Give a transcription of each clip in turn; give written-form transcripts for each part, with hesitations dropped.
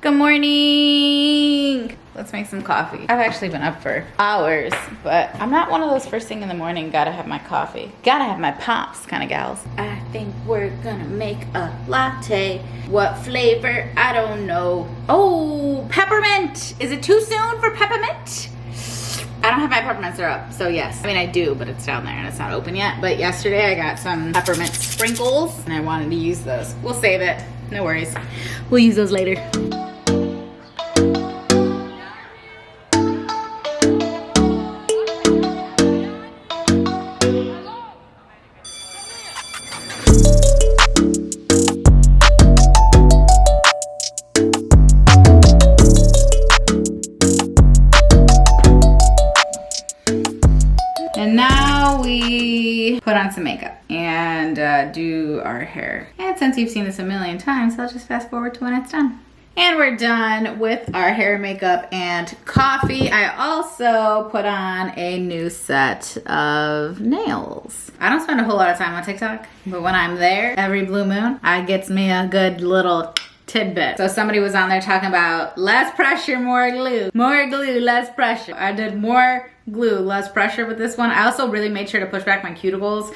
Good morning. Let's make some coffee. I've actually been up for hours, but I'm not one of those first thing in the morning, gotta have my coffee, gotta have my pops kind of gals. I think we're gonna make a latte. What flavor? I don't know. Oh, peppermint. Is it too soon for peppermint? I don't have my peppermint syrup, so yes. I mean, I do, but it's down there and it's not open yet. But yesterday I got some peppermint sprinkles and I wanted to use those. We'll save it, no worries. We'll use those later. And now we put on some makeup and do our hair. And since you've seen this a million times, I'll just fast forward to when it's done. And we're done with our hair, makeup, and coffee. I also put on a new set of nails. I don't spend a whole lot of time on TikTok, but when I'm there, every blue moon, I gets me a good little tidbit. So somebody was on there talking about less pressure, more glue. More glue, less pressure. I did more glue, less pressure with this one. I also really made sure to push back my cuticles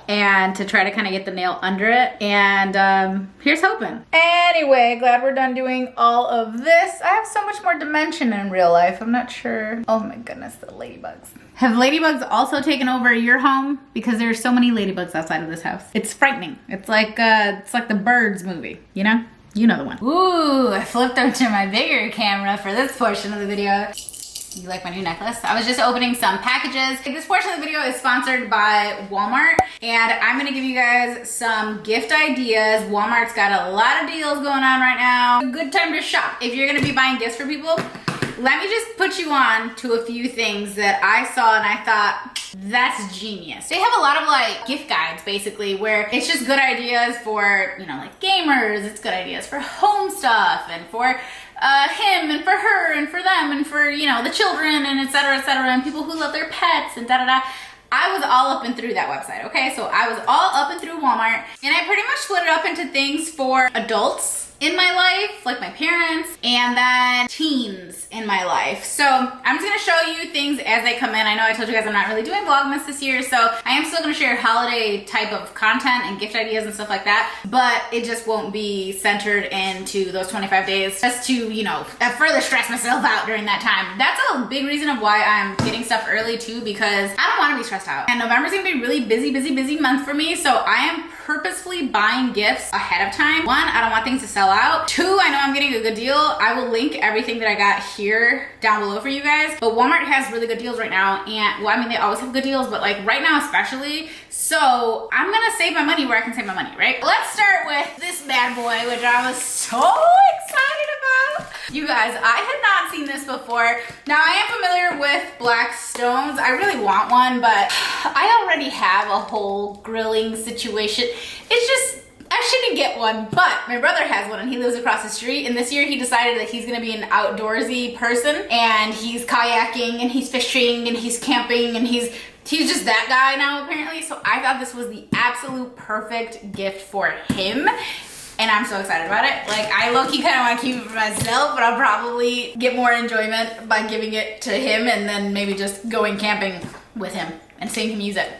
and to try to kind of get the nail under it. And here's hoping. Anyway, glad we're done doing all of this. I have so much more dimension in real life. I'm not sure. Oh my goodness, the ladybugs. Have ladybugs also taken over your home? Because there's so many ladybugs outside of this house. It's frightening. It's like the Birds movie, you know? You know the one. Ooh, I flipped over to my bigger camera for this portion of the video. You like my new necklace? I was just opening some packages. This portion of the video is sponsored by Walmart, and I'm gonna give you guys some gift ideas. Walmart's got a lot of deals going on right now. A good time to shop. If you're gonna be buying gifts for people, let me just put you on to a few things that I saw and I thought, that's genius. They have a lot of like gift guides basically where it's just good ideas for, you know, like gamers. It's good ideas for home stuff and for him and for her and for them and for, you know, the children and et cetera, and people who love their pets and da-da-da. I was all up and through that website, okay? So I was all up and through Walmart, and I pretty much split it up into things for adults in my life, like my parents, and then teens in my life. So I'm just gonna show you things as they come in. I know I told you guys I'm not really doing Vlogmas this year, so I am still gonna share holiday type of content and gift ideas and stuff like that, but it just won't be centered into those 25 days just to, you know, further stress myself out during that time. That's a big reason of why I'm getting stuff early too, because I don't wanna be stressed out. And November's gonna be a really busy month for me, so I am purposefully buying gifts ahead of time. One, I don't want things to sell out. Two, I know I'm getting a good deal. I will link everything that I got here down below for you guys. But Walmart has really good deals right now. And well, I mean, they always have good deals, but like right now especially. So I'm gonna save my money where I can save my money, right? Let's start with this bad boy, which I was so excited about. You guys, I had not seen this before. Now I am familiar with Blackstones. I really want one, but I already have a whole grilling situation. It's just, I shouldn't get one, but my brother has one and he lives across the street, and this year he decided that he's gonna be an outdoorsy person, and he's kayaking and he's fishing and he's camping and he's just that guy now apparently. So I thought this was the absolute perfect gift for him. And I'm so excited about it. Like, I low-key kind of want to keep it for myself, but I'll probably get more enjoyment by giving it to him and then maybe just going camping with him and seeing him use it.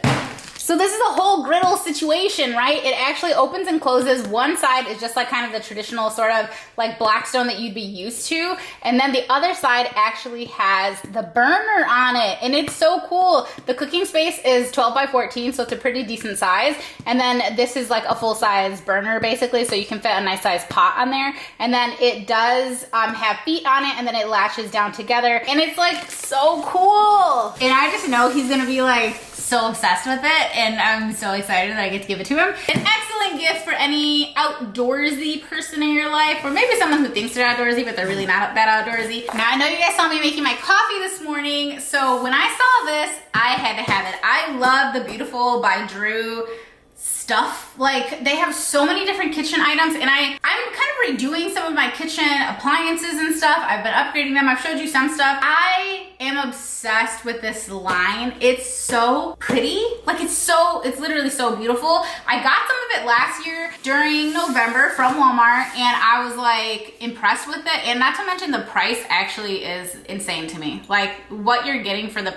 So this is a whole griddle situation, right? It actually opens and closes. One side is just like kind of the traditional sort of like Blackstone that you'd be used to. And then the other side actually has the burner on it. And it's so cool. The cooking space is 12 by 14, so it's a pretty decent size. And then this is like a full-size burner basically, so you can fit a nice size pot on there. And then it does have feet on it, and then it latches down together. And it's like so cool. And I just know he's gonna be like so obsessed with it, and I'm so excited that I get to give it to him. An excellent gift for any outdoorsy person in your life, or maybe someone who thinks they're outdoorsy but they're really not that outdoorsy. Now I know you guys saw me making my coffee this morning, so when I saw this, I had to have it. I love the Beautiful by Drew stuff. Like, they have so many different kitchen items, and I'm kind of redoing some of my kitchen appliances and stuff. I've been upgrading them. I've showed you some stuff. I am obsessed with this line. It's so pretty. Like it's literally so beautiful. I got some of it last year during November from Walmart and I was like impressed with it. And not to mention the price actually is insane to me. Like what you're getting for the,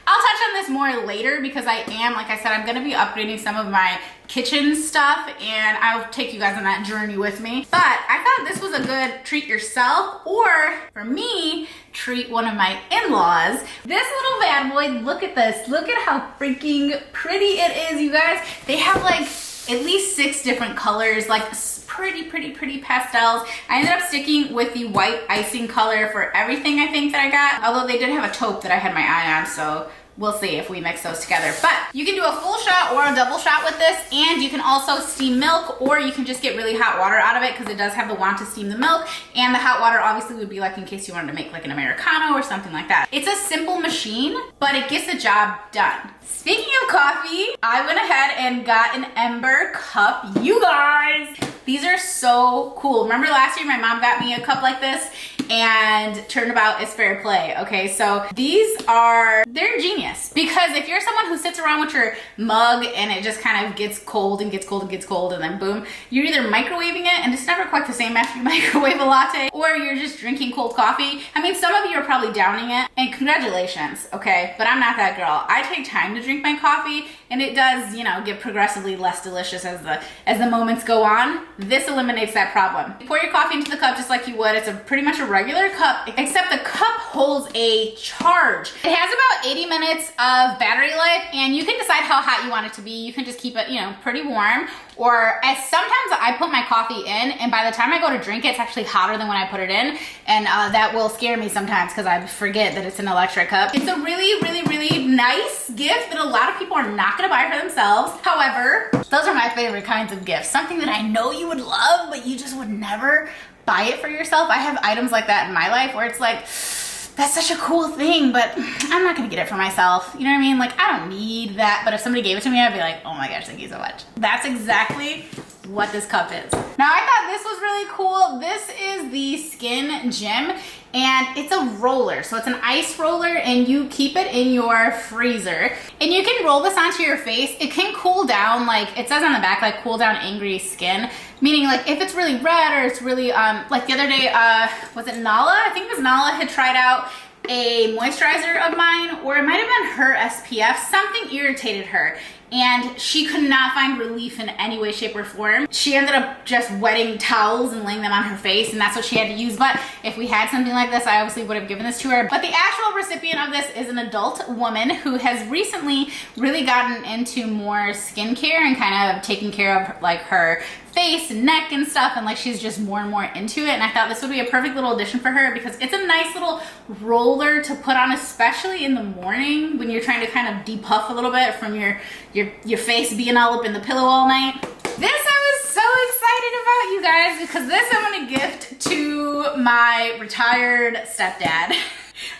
I'll touch on this more later because I am, like I said, I'm gonna be upgrading some of my kitchen stuff and I'll take you guys on that journey with me. But I thought this was a good treat yourself, or for me, treat one of my in-laws. This little bad boy, look at this. Look at how freaking pretty it is, you guys. They have like at least 6 different colors, like pretty pastels. I ended up sticking with the white icing color for everything I think that I got, although they did have a taupe that I had my eye on, so we'll see if we mix those together. But you can do a full shot or a double shot with this, and you can also steam milk, or you can just get really hot water out of it because it does have the wand to steam the milk, and the hot water obviously would be like in case you wanted to make like an Americano or something like that. It's a simple machine, but it gets the job done. Speaking of coffee, I went ahead and got an Ember cup. You guys, these are so cool. Remember last year my mom got me a cup like this, and turnabout is fair play. Okay, so these are, they're genius, because if you're someone who sits around with your mug and it just kind of gets cold and gets cold and gets cold and then boom, you're either microwaving it and it's never quite the same after you microwave a latte, or you're just drinking cold coffee. I mean, some of you are probably downing it, and congratulations, okay, but I'm not that girl. I take time to drink my coffee, and it does, you know, get progressively less delicious as the moments go on. This eliminates that problem. You pour your coffee into the cup just like you would. It's pretty much a regular cup, except the cup holds a charge. It has about 80 minutes of battery life, and you can decide how hot you want it to be. You can just keep it, you know, pretty warm, or as sometimes I put my coffee in, and by the time I go to drink it, it's actually hotter than when I put it in, and that will scare me sometimes because I forget that it's an electric cup. It's a really nice gift that a lot of people are not gonna buy for themselves. However, those are my favorite kinds of gifts. Something that I know you would love, but you just would never buy it for yourself. I have items like that in my life where it's like, that's such a cool thing, but I'm not gonna get it for myself. You know what I mean? Like, I don't need that, but if somebody gave it to me, I'd be like, oh my gosh, thank you so much. That's exactly what this cup is. Now, I thought this was really cool. This is the Skin Gym, and it's a roller. So it's an ice roller, and you keep it in your freezer, and you can roll this onto your face. It can cool down, like it says on the back, like cool down angry skin, meaning like if it's really red or it's really, like the other day, was it Nala? I think it was Nala had tried out a moisturizer of mine, or it might have been her SPF. Something irritated her, and she could not find relief in any way, shape, or form. She ended up just wetting towels and laying them on her face, and that's what she had to use. But if we had something like this, I obviously would have given this to her. But the actual recipient of this is an adult woman who has recently really gotten into more skincare and kind of taking care of like her face and neck and stuff, and like she's just more and more into it. And I thought this would be a perfect little addition for her because it's a nice little roller to put on, especially in the morning when you're trying to kind of depuff a little bit from your face being all up in the pillow all night. This I was so excited about, you guys, because this I'm gonna gift to my retired stepdad.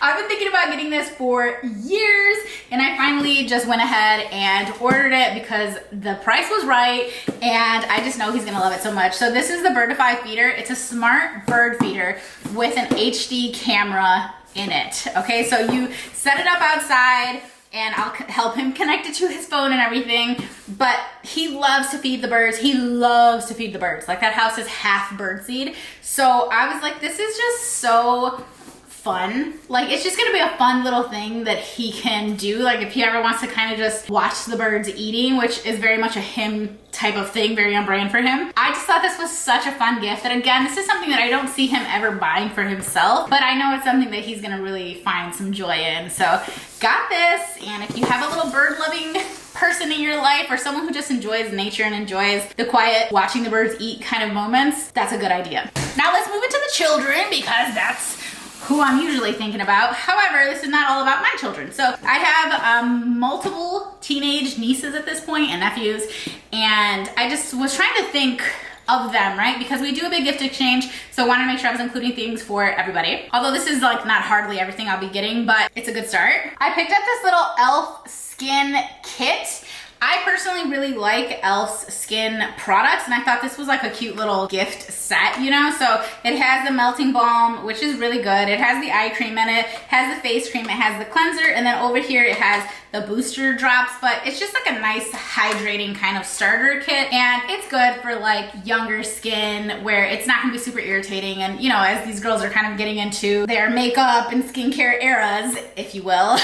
I've been thinking about getting this for years, and I finally just went ahead and ordered it because the price was right, and I just know he's gonna love it so much. So this is the Birdify feeder. It's a smart bird feeder with an HD camera in it. Okay, so you set it up outside, and I'll help him connect it to his phone and everything, but he loves to feed the birds. He loves to feed the birds. Like, that house is half birdseed. So I was like, this is just so fun. Like, it's just gonna be a fun little thing that he can do. Like, if he ever wants to kind of just watch the birds eating, which is very much a him type of thing, very on brand for him. I just thought this was such a fun gift that, again, this is something that I don't see him ever buying for himself, but I know it's something that he's gonna really find some joy in. So got this, and if you have a little bird loving person in your life, or someone who just enjoys nature and enjoys the quiet watching the birds eat kind of moments, that's a good idea. Now let's move into the children, because that's who I'm usually thinking about. However, this is not all about my children. So I have multiple teenage nieces at this point and nephews, and I just was trying to think of them, right? Because we do a big gift exchange, so I wanted to make sure I was including things for everybody. Although this is like not hardly everything I'll be getting, but it's a good start. I picked up this little elf skin kit. I personally really like e.l.f.'s skin products, and I thought this was like a cute little gift set, you know? So it has the melting balm, which is really good. It has the eye cream in it, has the face cream, it has the cleanser, and then over here it has the booster drops, but it's just like a nice hydrating kind of starter kit, and it's good for like younger skin where it's not gonna be super irritating. And you know, as these girls are kind of getting into their makeup and skincare eras, if you will,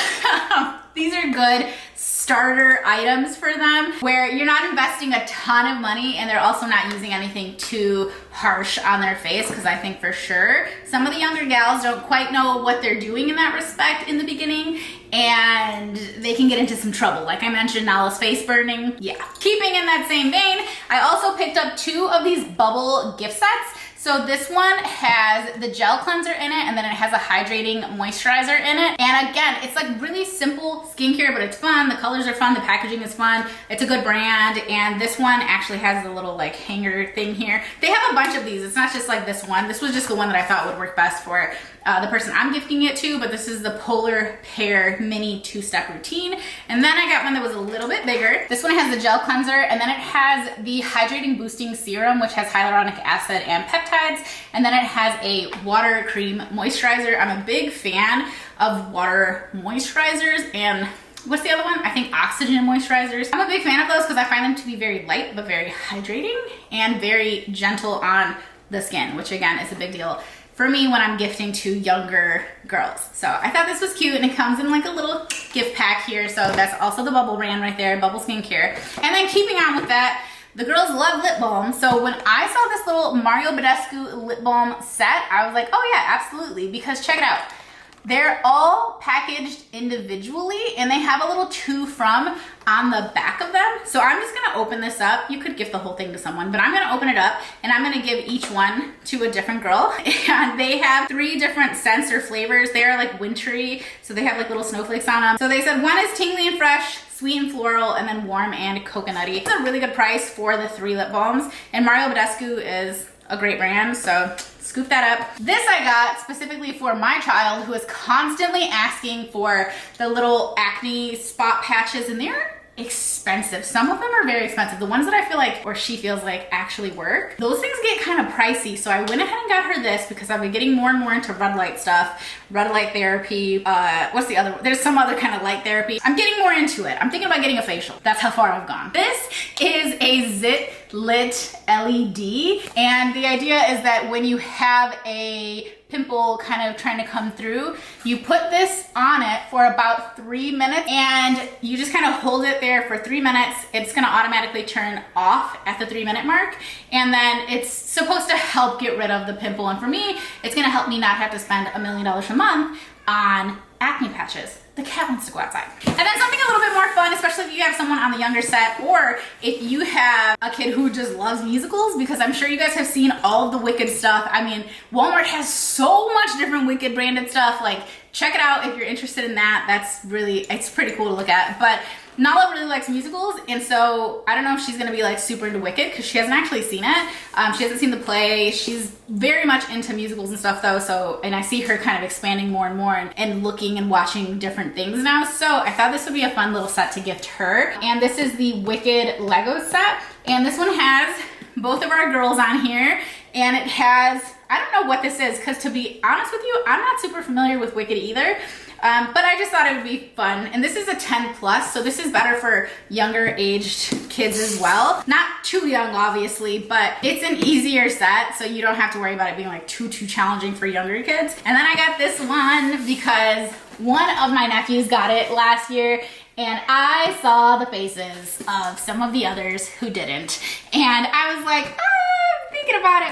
these are good starter items for them where you're not investing a ton of money and they're also not using anything too harsh on their face, because I think for sure some of the younger gals don't quite know what they're doing in that respect in the beginning, and they can get into some trouble. Like I mentioned, Nala's face burning. Yeah. Keeping in that same vein, I also picked up 2 of these bubble gift sets. So this one has the gel cleanser in it, and then it has a hydrating moisturizer in it. And again, it's like really simple skincare, but it's fun. The colors are fun, the packaging is fun. It's a good brand, and this one actually has a little like hanger thing here. They have a bunch of these. It's not just like this one. This was just the one that I thought would work best for the person I'm gifting it to, but this is the Polar Pair Mini 2-Step Routine. And then I got one that was a little bit bigger. This one has the gel cleanser, and then it has the Hydrating Boosting Serum, which has hyaluronic acid and peptides. And then it has a water cream moisturizer. I'm a big fan of water moisturizers, and what's the other one? I think oxygen moisturizers. I'm a big fan of those because I find them to be very light, but very hydrating and very gentle on the skin, which again is a big deal for me when I'm gifting to younger girls. So I thought this was cute, and it comes in like a little gift pack here. So that's also the Bubble brand right there, Bubble Skincare. And then keeping on with that, the girls love lip balm. So when I saw this little Mario Badescu lip balm set, I was like, oh yeah, absolutely. Because check it out. They're all packaged individually, and they have a little to from on the back of them. So I'm just gonna open this up. You could gift the whole thing to someone, but I'm gonna open it up and I'm gonna give each one to a different girl. And they have 3 different scents or flavors. They are like wintry, so they have like little snowflakes on them. So they said one is tingly and fresh, sweet and floral, and then warm and coconutty. It's a really good price for the 3 lip balms, and Mario Badescu is a great brand, so scoop that up. This I got specifically for my child, who is constantly asking for the little acne spot patches, and they're expensive. Some of them are very expensive. The ones that I feel like, or she feels like, actually work, those things get kind of pricey. So I went ahead and got her this because I've been getting more and more into red light stuff, red light therapy. What's the other one? There's some other kind of light therapy. I'm getting more into it. I'm thinking about getting a facial. That's how far I've gone. This is a Zit Lit LED, and the idea is that when you have a pimple kind of trying to come through, you put this on it for about 3 minutes, and you just kind of hold it there for 3 minutes. It's gonna automatically turn off at the 3-minute mark, and then it's supposed to help get rid of the pimple. And for me, it's gonna help me not have to spend $1 million a month on acne patches. The cat wants to go outside. And then something a little bit more fun, especially if you have someone on the younger set, or if you have a kid who just loves musicals, because I'm sure you guys have seen all of the Wicked stuff. I mean, Walmart has so much different Wicked branded stuff. Like, check it out if you're interested in that. That's really, it's pretty cool to look at. But Nala really likes musicals, and so I don't know if she's gonna be like super into Wicked because she hasn't actually seen it. She hasn't seen the play. She's very much into musicals and stuff though, so, and I see her kind of expanding more and more and looking and watching different things now. So I thought this would be a fun little set to gift her. And this is the Wicked Lego set, and this one has both of our girls on here, and it has, I don't know what this is, because to be honest with you, I'm not super familiar with Wicked either. But I just thought it would be fun. And this is a 10 plus, so this is better for younger aged kids as well. Not too young, obviously, but it's an easier set, so you don't have to worry about it being like too challenging for younger kids. And then I got this one because one of my nephews got it last year, and I saw the faces of some of the others who didn't. And I was like,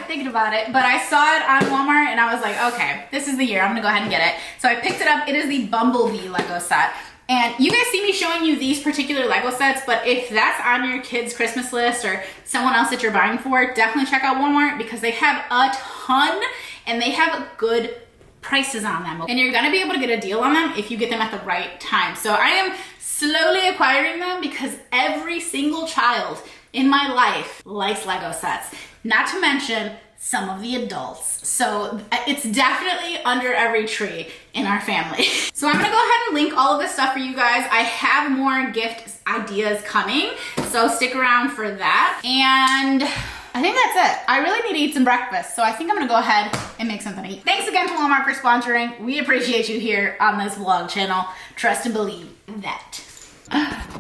thinking about it, but I saw it on Walmart and I was like, okay, this is the year, I'm gonna go ahead and get it. So I picked it up. It is the Bumblebee Lego set. And you guys see me showing you these particular Lego sets, but if that's on your kids' Christmas list or someone else that you're buying for, definitely check out Walmart because they have a ton and they have good prices on them. And you're gonna be able to get a deal on them if you get them at the right time. So I am slowly acquiring them because every single child in my life likes Lego sets. Not to mention some of the adults. So it's definitely under every tree in our family. So I'm gonna go ahead and link all of this stuff for you guys. I have more gift ideas coming. So stick around for that. And I think that's it. I really need to eat some breakfast. So I think I'm gonna go ahead and make something to eat. Thanks again to Walmart for sponsoring. We appreciate you here on this vlog channel. Trust and believe that.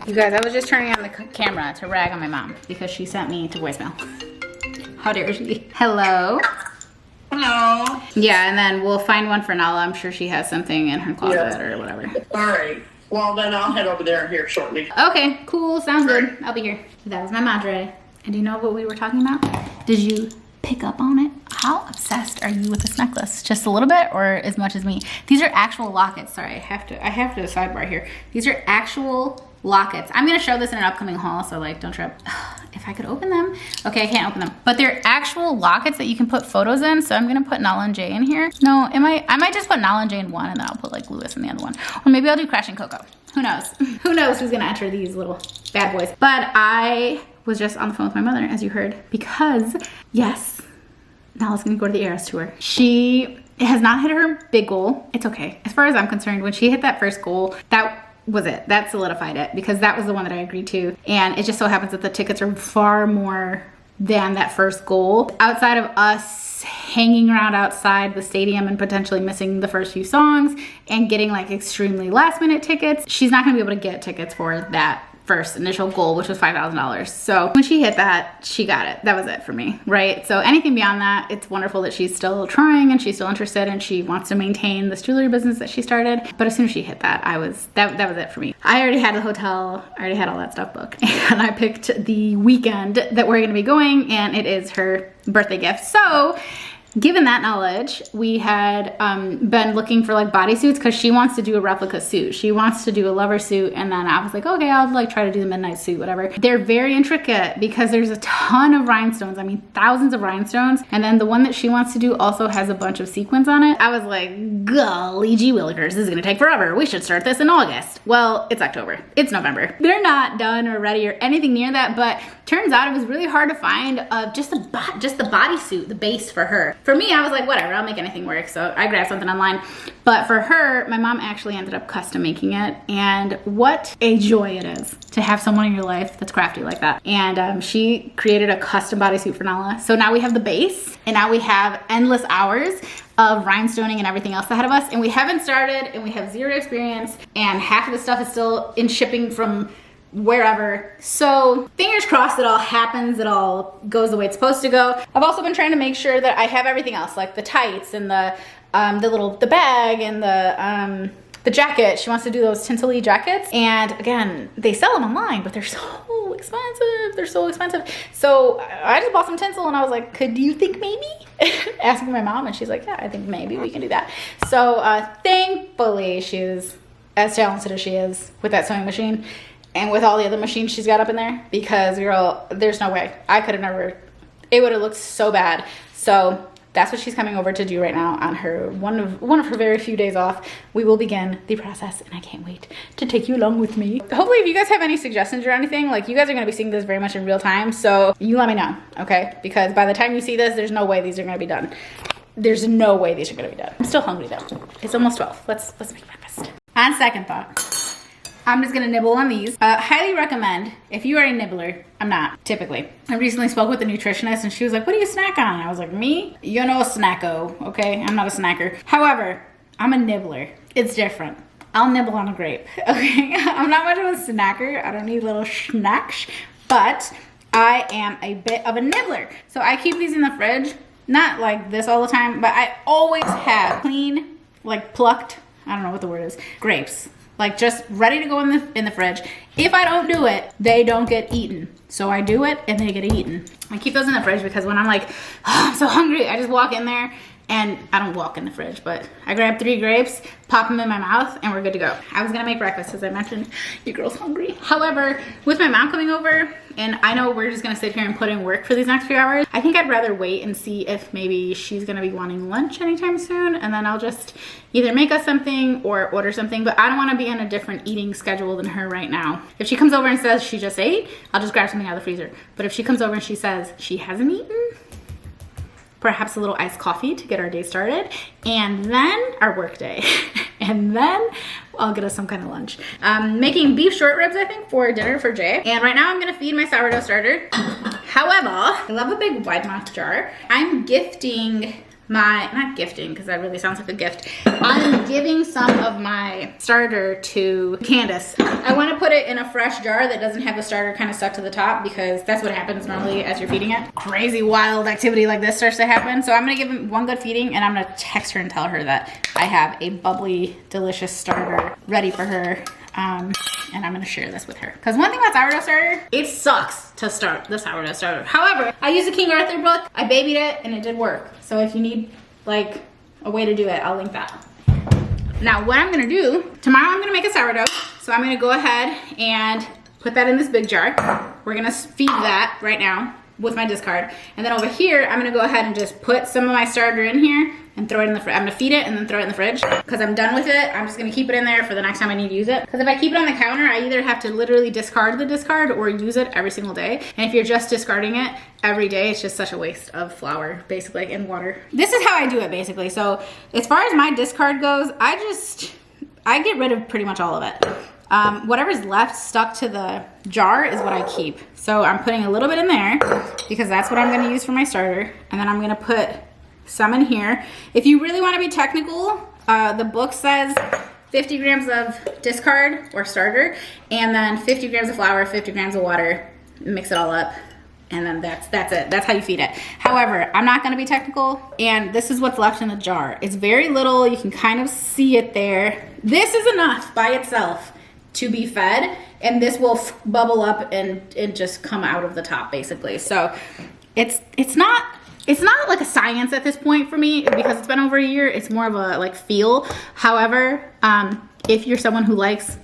You guys, I was just turning on the camera to rag on my mom because she sent me to voicemail. How dare she? Hello. Hello. Yeah, and then we'll find one for Nala. I'm sure she has something in her closet or whatever. All right. Well, then I'll head over there here shortly. Okay, cool. Sounds good. I'll be here. That was my madre. And do you know what we were talking about? Did you pick up on it? How obsessed are you with this necklace? Just a little bit or as much as me? These are actual lockets. Sorry, I have to sidebar here. These are actual lockets. I'm gonna show this in an upcoming haul, so like, don't trip. If I could open them. Okay, I can't open them. But they're actual lockets that you can put photos in, so I'm gonna put Nala and Jay in here. No, I might just put Nala and Jay in one, and then I'll put like Lewis in the other one. Or maybe I'll do Crash and Coco. Who knows? Who knows who's gonna enter these little bad boys. But I was just on the phone with my mother, as you heard, because yes, Nala's gonna go to the ERAS tour. She has not hit her big goal. It's okay. As far as I'm concerned, when she hit that first goal, that was it. That solidified it because that was the one that I agreed to. And it just so happens that the tickets are far more than that first goal. Outside of us hanging around outside the stadium and potentially missing the first few songs and getting like extremely last minute tickets, she's not gonna be able to get tickets for that first initial goal, which was $5,000. So when she hit that, she got it. That was it for me, right? So anything beyond that, it's wonderful that she's still trying and she's still interested and she wants to maintain this jewelry business that she started. But as soon as she hit that, that was it for me. I already had the hotel, I already had all that stuff booked, and I picked the weekend that we're gonna be going, and it is her birthday gift. So given that knowledge, we had been looking for like bodysuits because she wants to do a replica suit. She wants to do a lover suit, and then I was like, okay, I'll like try to do the midnight suit, whatever. They're very intricate because there's a ton of rhinestones. I mean, thousands of rhinestones. And then the one that she wants to do also has a bunch of sequins on it. I was like, golly gee willikers, this is gonna take forever. We should start this in August. Well, it's October. It's November. They're not done or ready or anything near that, but turns out it was really hard to find just the bodysuit, the base for her. For me, I was like, whatever, I'll make anything work. So I grabbed something online. But for her, my mom actually ended up custom making it. And what a joy it is to have someone in your life that's crafty like that. And she created a custom bodysuit for Nala. So now we have the base, and now we have endless hours of rhinestoning and everything else ahead of us. And we haven't started, and we have zero experience, and half of the stuff is still in shipping from wherever. So fingers crossed it all happens, it all goes the way it's supposed to go. I've also been trying to make sure that I have everything else, like the tights and the bag and the jacket. She wants to do those tinsel-y jackets, and again, they sell them online, but they're so expensive. They're so expensive. So I just bought some tinsel, and I was like, do you think maybe? Asking my mom, and she's like, yeah, I think maybe we can do that. So thankfully she's as talented as she is with that sewing machine and with all the other machines she's got up in there, because girl, there's no way. I could have never, it would have looked so bad. So that's what she's coming over to do right now on her one of her very few days off. We will begin the process, and I can't wait to take you along with me. Hopefully, if you guys have any suggestions or anything, like, you guys are gonna be seeing this very much in real time, so you let me know, okay? Because by the time you see this, there's no way these are gonna be done. There's no way these are gonna be done. I'm still hungry though. It's almost 12. Let's make breakfast. On second thought, I'm just gonna nibble on these. Highly recommend, if you are a nibbler, I'm not, typically. I recently spoke with a nutritionist, and she was like, what do you snack on? I was like, me? You know, a snacko, okay? I'm not a snacker. However, I'm a nibbler. It's different. I'll nibble on a grape, okay? I'm not much of a snacker. I don't need little snacks, but I am a bit of a nibbler. So I keep these in the fridge, not like this all the time, but I always have clean, like plucked, I don't know what the word is, grapes. Like just ready to go in the fridge. If I don't do it, they don't get eaten. So I do it and they get eaten. I keep those in the fridge because when I'm like, oh, I'm so hungry, I just walk in there, and I don't walk in the fridge, but I grab 3 grapes, pop them in my mouth, and we're good to go. I was gonna make breakfast, as I mentioned. Your girl's hungry. However, with my mom coming over, and I know we're just gonna sit here and put in work for these next few hours, I think I'd rather wait and see if maybe she's gonna be wanting lunch anytime soon, and then I'll just either make us something or order something, but I don't wanna be on a different eating schedule than her right now. If she comes over and says she just ate, I'll just grab something out of the freezer. But if she comes over and she says she hasn't eaten, perhaps a little iced coffee to get our day started, and then our work day. and then I'll get us some kind of lunch. Making beef short ribs, I think, for dinner for Jay. And right now I'm gonna feed my sourdough starter. However, I love a big wide mouth jar. I'm gifting not gifting because that really sounds like a gift. I'm giving some of my starter to Candace. I want to put it in a fresh jar that doesn't have the starter kind of stuck to the top because that's what happens normally as you're feeding it. Crazy wild activity like this starts to happen. So I'm going to give him one good feeding and I'm going to text her and tell her that I have a bubbly, delicious starter ready for her. And I'm gonna share this with her. Because one thing about sourdough starter, it sucks to start the sourdough starter. However, I used a King Arthur book, I babied it, and it did work. So if you need like a way to do it, I'll link that. Now what I'm gonna do, tomorrow I'm gonna make a sourdough. So I'm gonna go ahead and put that in this big jar. We're gonna feed that right now with my discard. And then over here, I'm gonna go ahead and just put some of my starter in here and throw it in the fridge. I'm gonna feed it and then throw it in the fridge because I'm done with it. I'm just gonna keep it in there for the next time I need to use it. Because if I keep it on the counter, I either have to literally discard the discard or use it every single day. And if you're just discarding it every day, it's just such a waste of flour, basically, and water. This is how I do it, basically. So as far as my discard goes, I get rid of pretty much all of it. Whatever's left stuck to the jar is what I keep. So I'm putting a little bit in there because that's what I'm gonna use for my starter. And then I'm gonna put some in here. If you really wanna be technical, the book says 50 grams of discard or starter, and then 50 grams of flour, 50 grams of water, mix it all up. And then that's it. That's how you feed it. However, I'm not gonna be technical, and this is what's left in the jar. It's very little, you can kind of see it there. This is enough by itself to be fed, and this will bubble up and just come out of the top, basically. So it's not like a science at this point for me because it's been over a year. It's more of a like feel. However, if you're someone who likes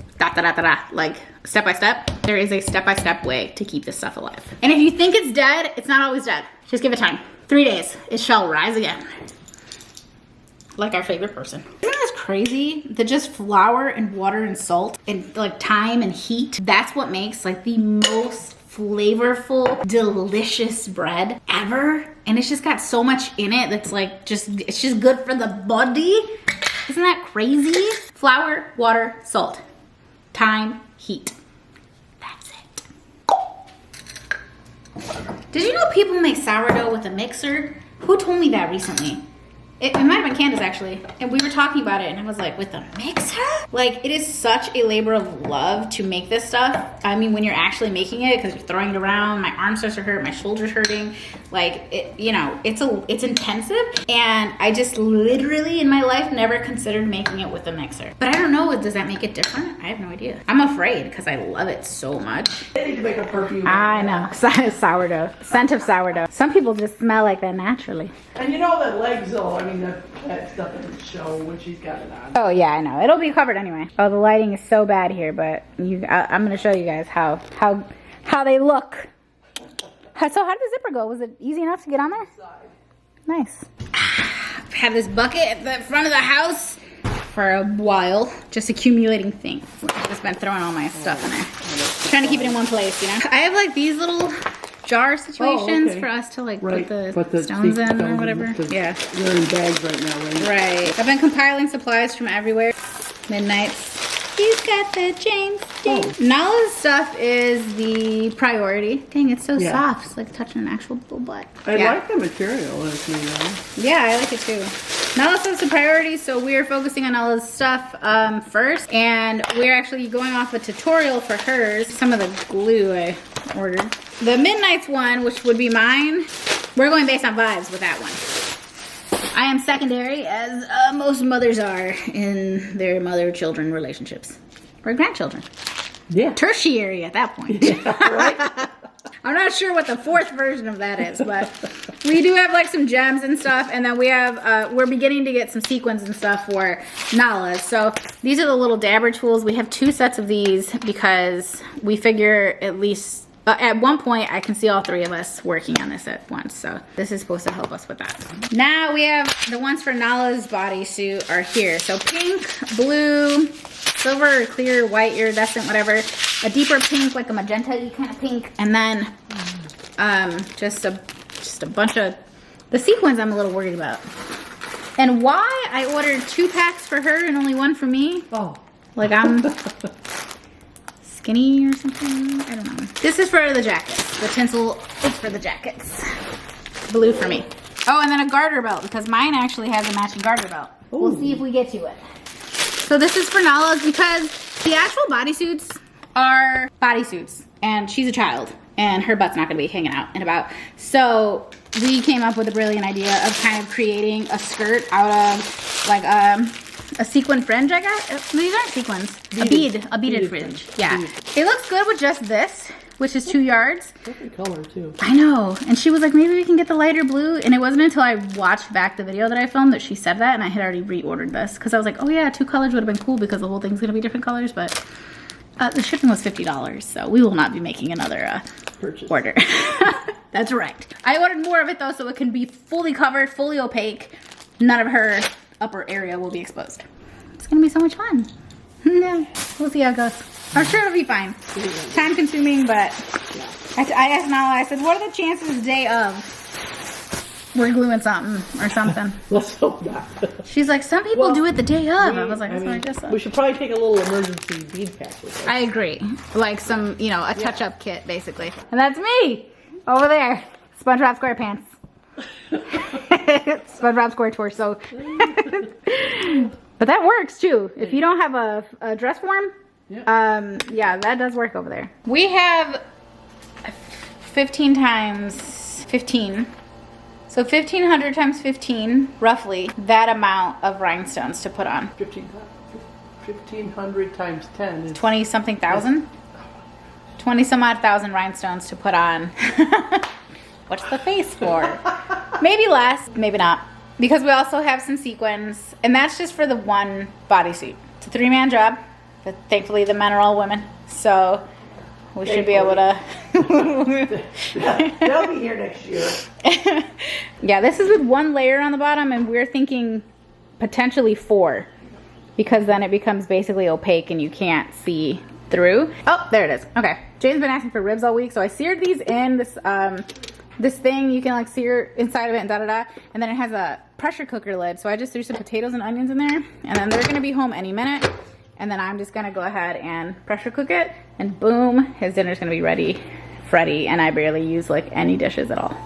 like step by step, there is a step-by-step way to keep this stuff alive. And if you think it's dead, it's not always dead. Just give it time. 3 days, it shall rise again. Like our favorite person. Isn't this crazy that just flour and water and salt and like time and heat, that's what makes like the most flavorful, delicious bread ever? And it's just got so much in it that's like it's just good for the body. Isn't that crazy? Flour, water, salt, time, heat. That's it. Did you know people make sourdough with a mixer? Who told me that recently? It might have been Candace actually, and we were talking about it and I was like, with a mixer? Like, it is such a labor of love to make this stuff. I mean, when you're actually making it, because you're throwing it around, my arm starts to hurt, my shoulder's hurting. Like, it's intensive, and I just literally in my life never considered making it with a mixer. But I don't know, does that make it different? I have no idea. I'm afraid because I love it so much. They need to make a perfume. I know, sourdough, scent of sourdough. Some people just smell like that naturally. And you know that legs though, I mean that stuff doesn't show when she's got it on. Oh yeah, I know. It'll be covered anyway. Oh, the lighting is so bad here, but I'm gonna show you guys how they look. So how did the zipper go? Was it easy enough to get on there? Nice. I've had this bucket at the front of the house for a while, just accumulating things. I've just been throwing all my stuff in there. Trying to keep it in one place, you know? I have like these little jar situations for us to like put the stones in or whatever. Yeah. They're in bags right now, right? Right. I've been compiling supplies from everywhere. Midnights. He's got the James. Nala's stuff is the priority. Dang, it's so soft. It's like touching an actual bull butt. I like the material, as you know. Yeah, I like it too. Nala's stuff's the priority, so we're focusing on Nala's stuff first. And we're actually going off a tutorial for hers. Some of the glue I ordered. The Midnights one, which would be mine, we're going based on vibes with that one. I am secondary, as most mothers are in their mother-children relationships. Or grandchildren. Yeah. Tertiary at that point. Yeah, right? I'm not sure what the fourth version of that is, but we do have like some gems and stuff, and then we have, we're beginning to get some sequins and stuff for Nala's. So these are the little dabber tools. We have 2 sets of these because we figure at least at one point, I can see all 3 of us working on this at once. So this is supposed to help us with that. Now we have the ones for Nala's bodysuit are here. So pink, blue, silver, clear, white, iridescent, whatever. A deeper pink, like a magenta-y kind of pink. And then just a bunch of the sequins I'm a little worried about. And why I ordered 2 packs for her and only 1 for me? Oh. Like I'm skinny or something? I don't know. This is for the jackets. The tinsel is for the jackets. Blue for me. Oh, and then a garter belt because mine actually has a matching garter belt. Ooh. We'll see if we get to it. So this is for Nala's because the actual bodysuits are bodysuits and she's a child and her butt's not gonna be hanging out and about. So we came up with a brilliant idea of kind of creating a skirt out of like a sequin fringe, I guess. These aren't sequins. A beaded fringe. Yeah. Beaded. It looks good with just this, which is 2 yards. Different color too. I know. And she was like, maybe we can get the lighter blue. And it wasn't until I watched back the video that I filmed that she said that, and I had already reordered this. Because I was like, oh yeah, 2 colors would have been cool because the whole thing's gonna be different colors, but the shipping was $50, so we will not be making another purchase order. That's right. I ordered more of it though, so it can be fully covered, fully opaque. None of her upper area will be exposed. It's gonna be so much fun. Yeah, we'll see how it goes. I'm sure it'll be fine. Time consuming, but I asked Nala, I said, what are the chances day of we're gluing something or something? Let's hope not. She's like, some people do it the day of. I was like, that's what I just said. We should probably take a little emergency bead patch with us. I agree. Like some, you know, a touch-up kit, basically. And that's me over there. SpongeBob SquarePants. SpongeBob Square Torso. But that works too. If you don't have a dress form, yeah, that does work over there. We have 15 times 15. So 1,500 times 15, roughly, that amount of rhinestones to put on. 1,500 times 10 is 20 something thousand? 20 some odd thousand rhinestones to put on. What's the face for? Maybe less, maybe not. Because we also have some sequins, and that's just for the one bodysuit. It's a 3-man job, but thankfully the men are all women. So we should be able to. They'll be here next year. Yeah, this is with 1 layer on the bottom, and we're thinking potentially 4, because then it becomes basically opaque and you can't see through. Oh, there it is. Okay, Jane's been asking for ribs all week, so I seared these in this this thing. You can like sear inside of it and da-da-da, and then it has a pressure cooker lid, so I just threw some potatoes and onions in there, and then they're gonna be home any minute. And then I'm just gonna go ahead and pressure cook it, and boom, his dinner's gonna be ready, Freddy, and I barely use like any dishes at all.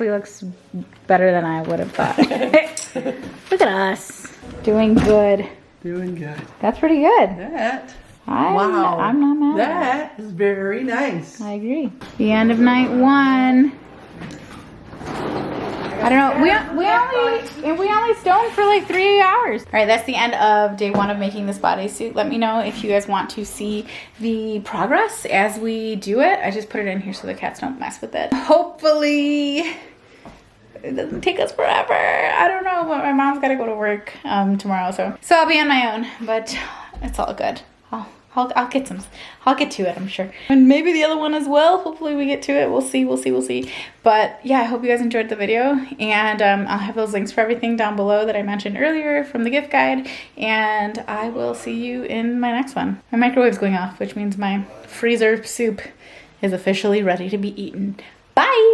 Looks better than I would have thought. Look at us doing good. Doing good. That's pretty good. Wow. I'm not mad. That is very nice. I agree. The end of night 1. I don't know. We only stoned for like 3 hours. All right, that's the end of day 1 of making this bodysuit. Let me know if you guys want to see the progress as we do it. I just put it in here so the cats don't mess with it. Hopefully it doesn't take us forever. I don't know, but my mom's got to go to work tomorrow, so I'll be on my own. But it's all good. I'll get some. I'll get to it, I'm sure. And maybe the other one as well. Hopefully we get to it. We'll see. But yeah, I hope you guys enjoyed the video. And I'll have those links for everything down below that I mentioned earlier from the gift guide. And I will see you in my next one. My microwave's going off, which means my freezer soup is officially ready to be eaten. Bye!